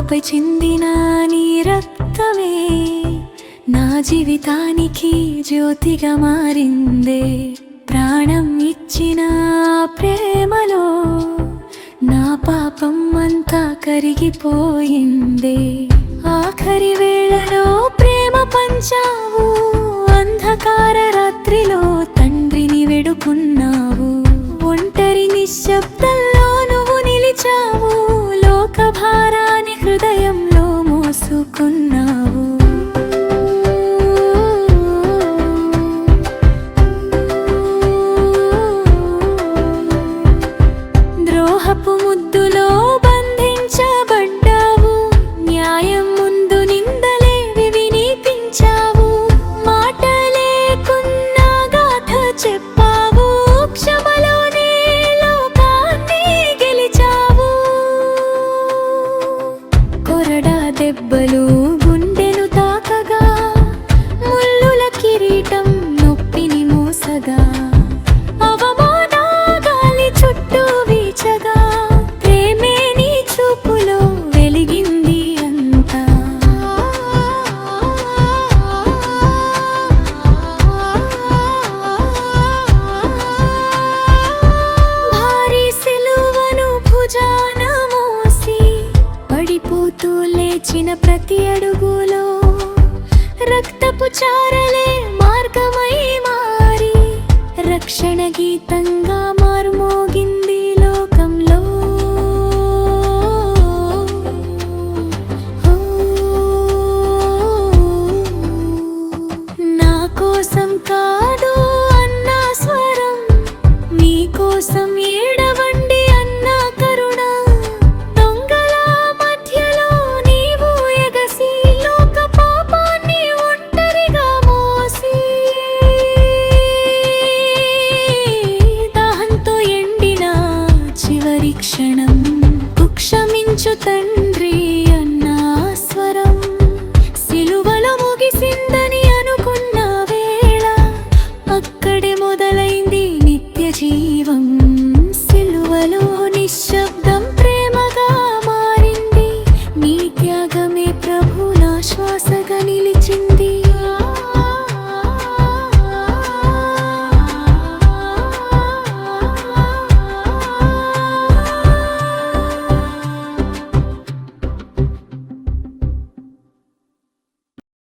నాపై చిందిన నీ రక్తమే నా జీవితానికి జ్యోతిగా మారిందే. ప్రాణం ఇచ్చిన ప్రేమలో నా పాపం అంతా కరిగిపోయిందే. ఆఖరి వేళలో ప్రేమ పంచావు, అంధకార రాత్రిలో తండ్రిని వేడుకున్నావు. ఒంటరి నిశ్శబ్దంలో నువ్వు నిలిచావు, లోక భారాన్ని హృదయంలో మోసుకున్నావు. ద్రోహపు ముద్దులో బంధించబడ్డావు, న్యాయం ముందు నిందలేవి వినిపించావు. మాట లేకున్నా గాథ చెప్పావు, క్షమలోనే లోకాన్ని గెలిచావు. కొరడా దెబ్బలు గుండెను తాకగా, ముల్లుల కిరీటం నొప్పిని మోసగా, అవమానాగాలి చుట్టూ వీచగా, ప్రేమే నీ చూపులో వెలిగింది అంతా. భారీ సిలువను భుజాన మోసి పడిపోతూ లేచిన ప్రతి అడుగులో రక్తపు చారలే మార్గమై మారి రక్షణ గీతంగా మారుమోగింది లోకంలో. నా కోసం కాదు